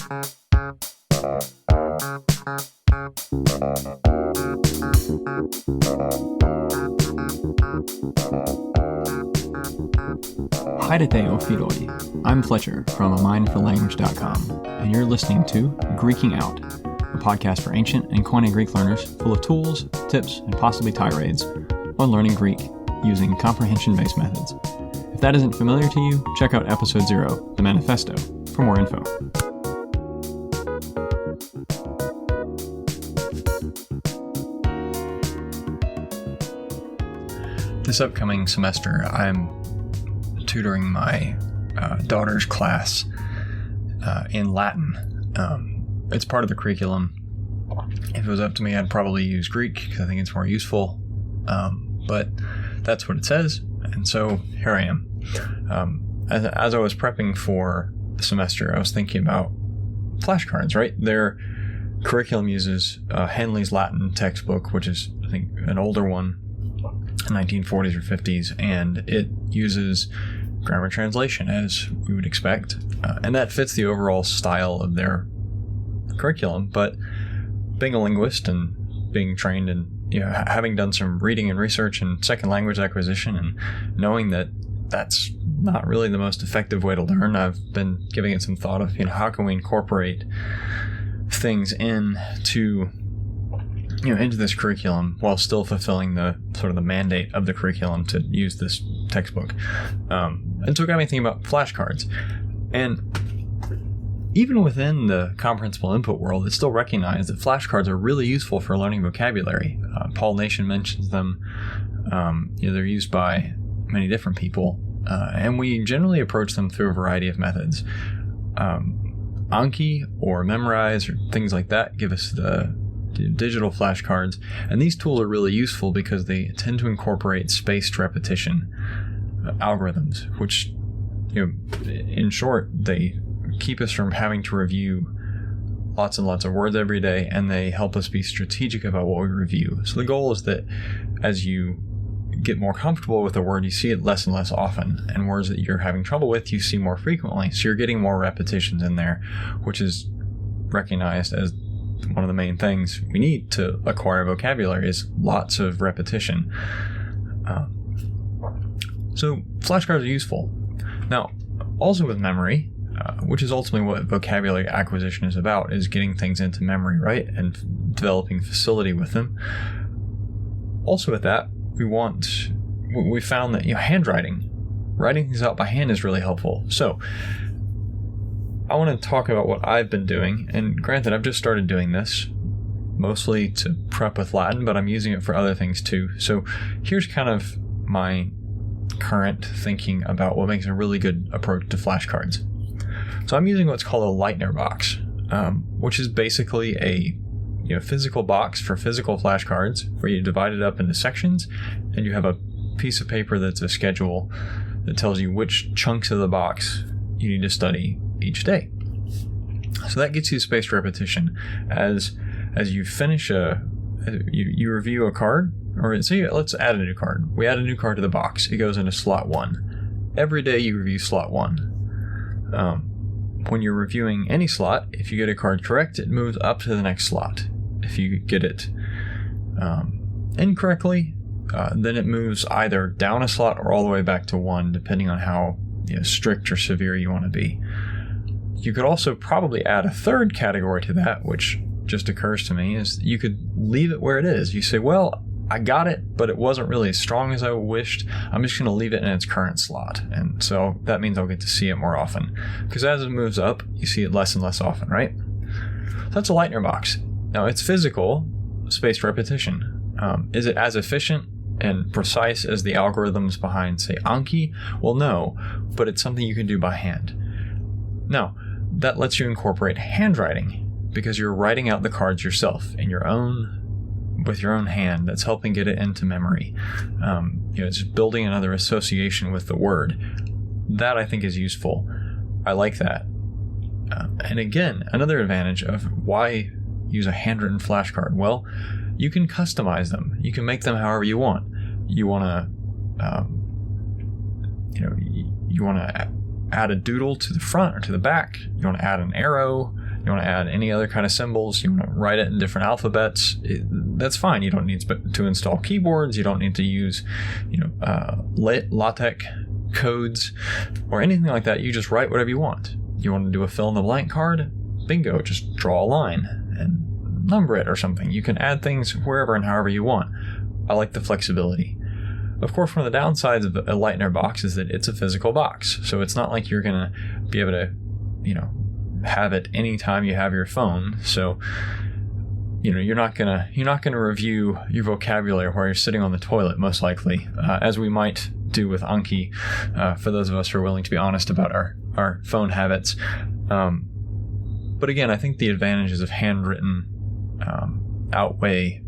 Haidete o Filoi. I'm Fletcher from amindforlanguage.com, and you're listening to Greeking Out, a podcast for ancient and Koine Greek learners full of tools, tips, and possibly tirades on learning Greek using comprehension-based methods. If that isn't familiar to you, check out episode 0, The Manifesto, for more info. This upcoming semester, I'm tutoring my daughter's class in Latin. It's part of the curriculum. If it was up to me, I'd probably use Greek because I think it's more useful. But that's what it says, and so here I am. As I was prepping for the semester, I was thinking about flashcards, right? Their curriculum uses Henley's Latin textbook, which is, I think, an older one, 1940s or 50s, and it uses grammar translation, as we would expect, and that fits the overall style of their curriculum. But being a linguist and being trained and having done some reading and research and second language acquisition and knowing that that's not really the most effective way to learn, I've been giving it some thought of how can we incorporate things into this curriculum while still fulfilling the sort of the mandate of the curriculum to use this textbook. And so it got me thinking about flashcards. And even within the comprehensible input world, it's still recognized that flashcards are really useful for learning vocabulary. Paul Nation mentions them. They're used by many different people, and we generally approach them through a variety of methods. Anki or Memrise or things like that give us the digital flashcards, and these tools are really useful because they tend to incorporate spaced repetition algorithms, which, in short, they keep us from having to review lots and lots of words every day, and they help us be strategic about what we review. So the goal is that as you get more comfortable with a word, you see it less and less often, and words that you're having trouble with, you see more frequently. So you're getting more repetitions in there, which is recognized as one of the main things we need to acquire vocabulary is lots of repetition. So flashcards are useful. Now, also with memory, which is ultimately what vocabulary acquisition is about, is getting things into memory, right? And developing facility with them. Also with that, we found that, writing things out by hand is really helpful. So I want to talk about what I've been doing, and granted, I've just started doing this mostly to prep with Latin, but I'm using it for other things too. So here's kind of my current thinking about what makes a really good approach to flashcards. So I'm using what's called a Lightner box, which is basically a physical box for physical flashcards where you divide it up into sections, and you have a piece of paper that's a schedule that tells you which chunks of the box you need to study each day. So that gets you spaced repetition. As you finish you review a card, or let's add a new card. We add a new card to the box. It goes into slot 1. Every day you review slot 1. When you're reviewing any slot, if you get a card correct, it moves up to the next slot. If you get it incorrectly, then it moves either down a slot or all the way back to 1, depending on how strict or severe you want to be. You could also probably add a third category to that, which just occurs to me, is you could leave it where it is. You say, well, I got it, but it wasn't really as strong as I wished. I'm just going to leave it in its current slot. And so that means I'll get to see it more often. Because as it moves up, you see it less and less often, right? So that's a Lightner box. Now, it's physical, spaced repetition. Is it as efficient and precise as the algorithms behind, say, Anki? Well, no, but it's something you can do by hand. Now, that lets you incorporate handwriting because you're writing out the cards yourself with your own hand. That's helping get it into memory. It's building another association with the word. That I think is useful. I like that. And again, another advantage of why use a handwritten flashcard. Well, you can customize them. You can make them however you want. You want to, add a doodle to the front or to the back. You want to add an arrow. You want to add any other kind of symbols. You want to write it in different alphabets. That's fine. You don't need to install keyboards. You don't need to use, LaTeX codes or anything like that. You just write whatever you want. You want to do a fill in the blank card? Bingo, just draw a line and number it or something. You can add things wherever and however you want. I like the flexibility. Of course, one of the downsides of a Lightner box is that it's a physical box. So it's not like you're going to be able to, have it anytime you have your phone. So, you're not gonna review your vocabulary while you're sitting on the toilet, most likely, as we might do with Anki, for those of us who are willing to be honest about our phone habits. But again, I think the advantages of handwritten outweigh,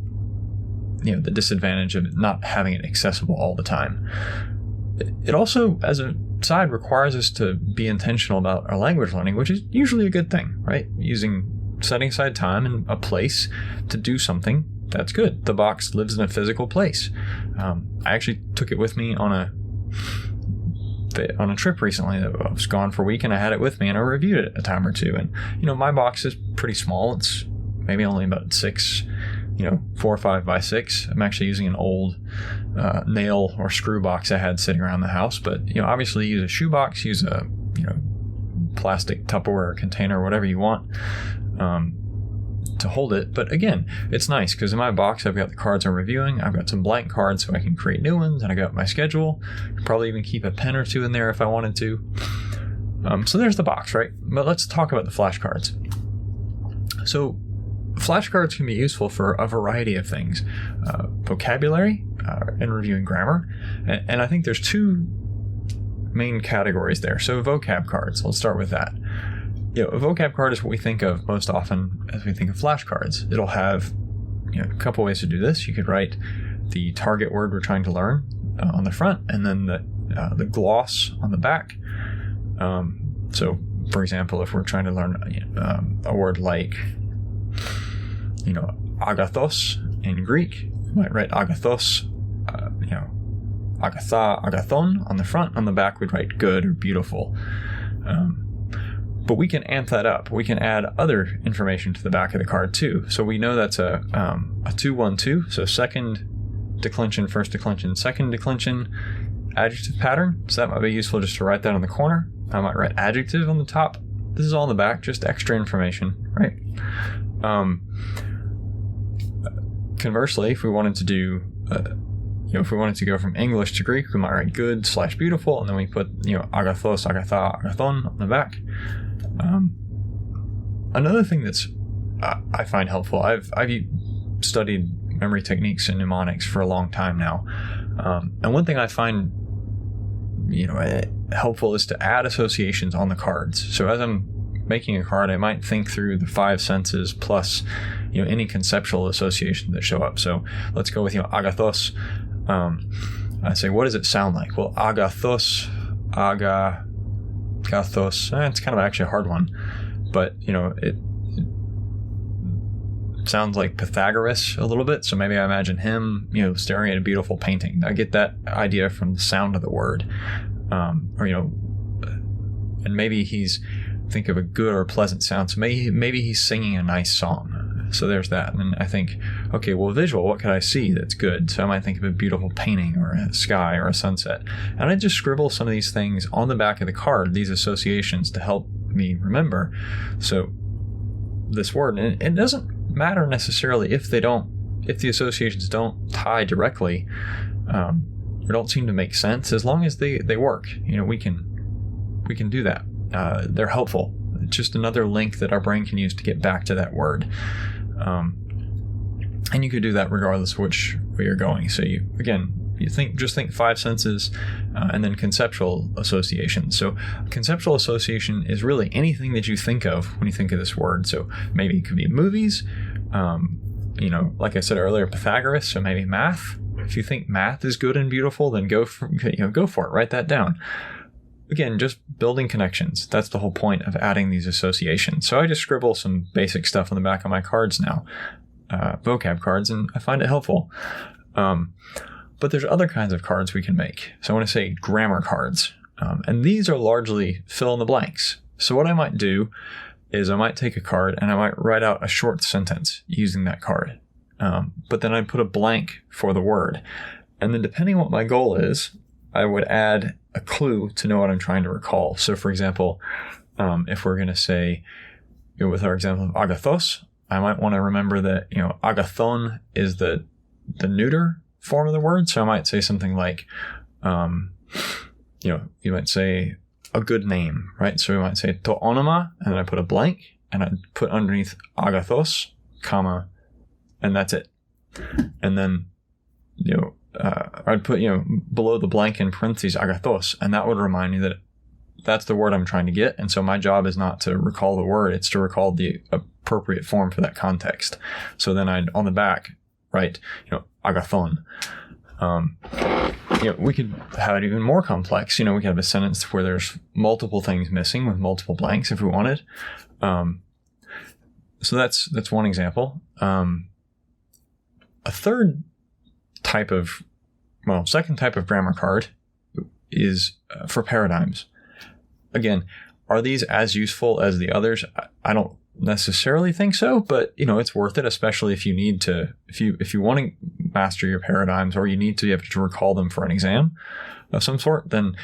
the disadvantage of not having it accessible all the time. It also, as a side, requires us to be intentional about our language learning, which is usually a good thing, right? Setting aside time and a place to do something, that's good. The box lives in a physical place. I actually took it with me on a trip recently. I was gone for a week and I had it with me and I reviewed it a time or two. And, my box is pretty small. It's maybe only about 4 or 5 by 6. I'm actually using an old nail or screw box I had sitting around the house. But, obviously use a shoe box, use a, plastic Tupperware container, whatever you want to hold it. But again, it's nice because in my box, I've got the cards I'm reviewing. I've got some blank cards so I can create new ones, and I got my schedule. Could probably even keep a pen or two in there if I wanted to. So there's the box, right? But let's talk about the flashcards. So flashcards can be useful for a variety of things. Vocabulary and reviewing grammar. And I think there's 2 main categories there. So vocab cards, let's start with that. A vocab card is what we think of most often as we think of flashcards. It'll have a couple ways to do this. You could write the target word we're trying to learn on the front, and then the gloss on the back. So, for example, if we're trying to learn a word like agathos in Greek, we might write agathos, agatha, agathon on the front. On the back, we'd write good or beautiful. But we can amp that up. We can add other information to the back of the card too. So we know that's a 2-1-2. So second declension, first declension, second declension adjective pattern. So that might be useful just to write that on the corner. I might write adjective on the top. This is all in the back, just extra information, right? Conversely, if we wanted to do, if we wanted to go from English to Greek, we might write good / beautiful, and then we put, agathos, agatha, agathon on the back. Another thing that's I find helpful, I've studied memory techniques and mnemonics for a long time now, and one thing I find helpful is to add associations on the cards. So as I'm making a card, I might think through the 5 senses plus any conceptual associations that show up. So let's go with agathos. I say, what does it sound like? Well, agathos, agathos. It's kind of actually a hard one, but it sounds like Pythagoras a little bit. So maybe I imagine him, staring at a beautiful painting. I get that idea from the sound of the word, and maybe think of a good or pleasant sound. So maybe he's singing a nice song. So there's that. And I think, okay, well, visual, what could I see that's good? So I might think of a beautiful painting or a sky or a sunset. And I just scribble some of these things on the back of the card, these associations, to help me remember. So this word, and it doesn't matter necessarily if the associations don't tie directly, or don't seem to make sense, as long as they work. We can do that. They're helpful. It's just another link that our brain can use to get back to that word. And you could do that regardless of which way you're going. So you think 5 senses, and then conceptual association. So conceptual association is really anything that you think of when you think of this word. So maybe it could be movies, like I said earlier, Pythagoras. So maybe math. If you think math is good and beautiful, then go for it. Write that down. Again, just building connections. That's the whole point of adding these associations. So I just scribble some basic stuff on the back of my cards now, vocab cards, and I find it helpful. But there's other kinds of cards we can make. So I want to say grammar cards. And these are largely fill in the blanks. So what I might do is I might take a card and I might write out a short sentence using that card. But then I'd put a blank for the word. And then depending on what my goal is, I would add a clue to know what I'm trying to recall. So for example, if we're going to say, with our example of agathos, I might want to remember that, agathon is the neuter form of the word. So I might say something like, you might say a good name, right? So we might say to onoma, and then I put a blank, and I put underneath agathos, comma, and that's it. And then, I'd put, below the blank in parentheses, agathos, and that would remind me that that's the word I'm trying to get. And so my job is not to recall the word, it's to recall the appropriate form for that context. So then I'd, on the back, write, agathon. We could have it even more complex. We could have a sentence where there's multiple things missing with multiple blanks if we wanted. So that's one example. A third type of, second type of grammar card is for paradigms. Again, are these as useful as the others? I don't necessarily think so, but it's worth it, especially if you need to, if you want to master your paradigms, or you need to be able to recall them for an exam of some sort. Then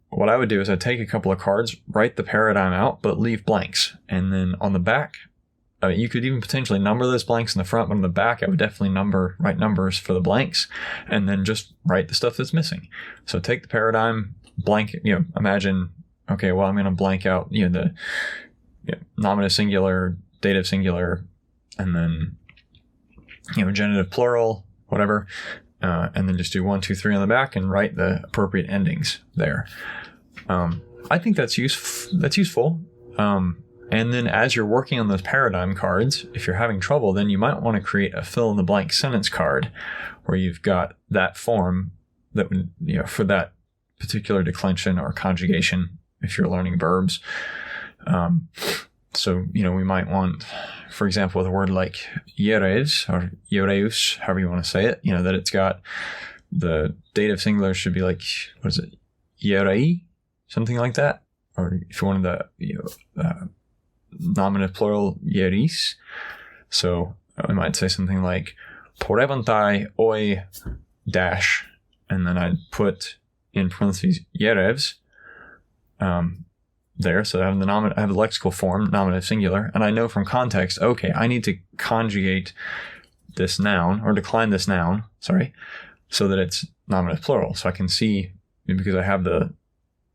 what I would do is I'd take a couple of cards, write the paradigm out, but leave blanks, and then on the back, you could even potentially number those blanks in the front, but on the back, I would definitely write numbers for the blanks, and then just write the stuff that's missing. So take the paradigm, blank, imagine, okay, well, I'm going to blank out, the nominative singular, dative singular, and then, genitive plural, whatever, and then just do 1, 2, 3 on the back and write the appropriate endings there. I think that's useful. And then as you're working on those paradigm cards, if you're having trouble, then you might want to create a fill-in-the-blank sentence card where you've got that form that would, for that particular declension or conjugation, if you're learning verbs. So, we might want, for example, with a word like ieres or iereus, however you want to say it, that it's got the dative singular should be like, what is it? Ierei, something like that. Or if you wanted the, nominative plural, ieris. So we might say something like porevantai oi dash, and then I'd put in parentheses ierevs there. So I have I have the lexical form, nominative singular, and I know from context, okay, I need to conjugate this noun, or decline this noun, so that it's nominative plural. So I can see, because I have the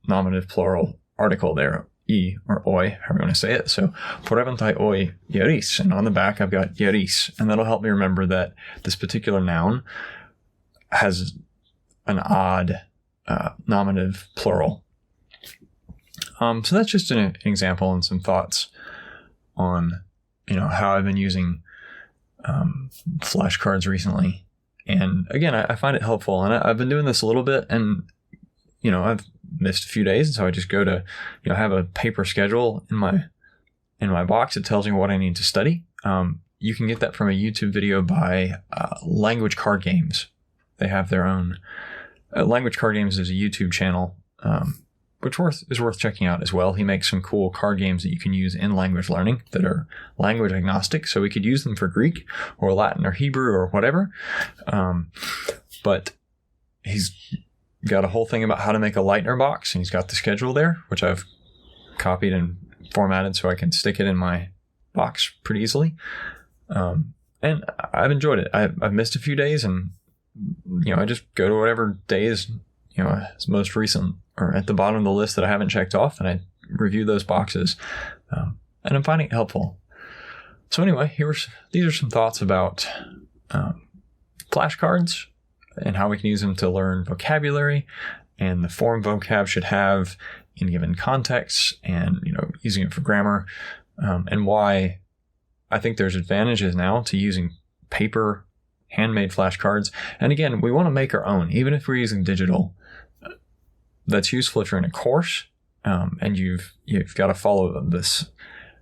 nominative plural article there, e or oi, however you want to say it. So porevantai oi ieris, and on the back I've got ieris, and that'll help me remember that this particular noun has an odd nominative plural. So that's just an example and some thoughts on how I've been using flashcards recently. And again, I find it helpful, and I've been doing this a little bit, and I've missed a few days, and so I just go to have a paper schedule in my box. It tells me what I need to study. You can get that from a YouTube video by Language Card Games. They have their own Language Card Games is a YouTube channel, which is worth checking out as well. He makes some cool card games that you can use in language learning that are language agnostic, so we could use them for Greek or Latin or Hebrew or whatever. But he's got a whole thing about how to make a Lightner box, and he's got the schedule there, which I've copied and formatted so I can stick it in my box pretty easily. And I've enjoyed it. I've missed a few days, and I just go to whatever day is most recent or at the bottom of the list that I haven't checked off, and I review those boxes, and I'm finding it helpful. So anyway, these are some thoughts about flashcards and how we can use them to learn vocabulary and the form vocab should have in given contexts, and using it for grammar, and why I think there's advantages now to using paper handmade flashcards. And again, we want to make our own, even if we're using digital. That's useful if you're in a course, and you've got to follow this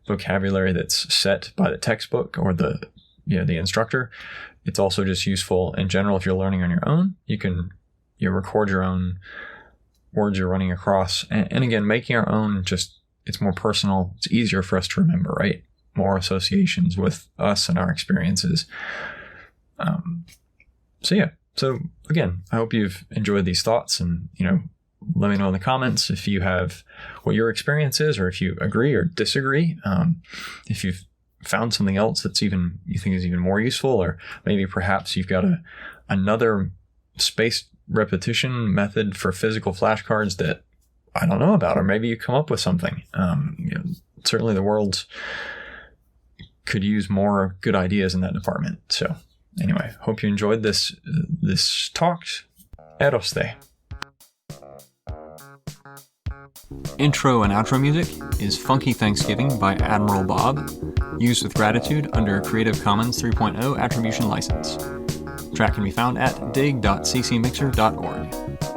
vocabulary that's set by the textbook or the instructor. It's also just useful in general if you're learning on your own. You can record your own words you're running across, and again, making our own just it's more personal. It's easier for us to remember, right? More associations with us and our experiences. So again, I hope you've enjoyed these thoughts, and, let me know in the comments if you have what your experience is, or if you agree or disagree. If you've found something else that's you think is even more useful, or maybe perhaps you've got another spaced repetition method for physical flashcards that I don't know about, or maybe you come up with something. Certainly the world could use more good ideas in that department. So anyway, hope you enjoyed this talk. Eroste. Intro and outro music is Funky Thanksgiving by Admiral Bob, used with gratitude under a Creative Commons 3.0 attribution license. Track can be found at dig.ccmixer.org.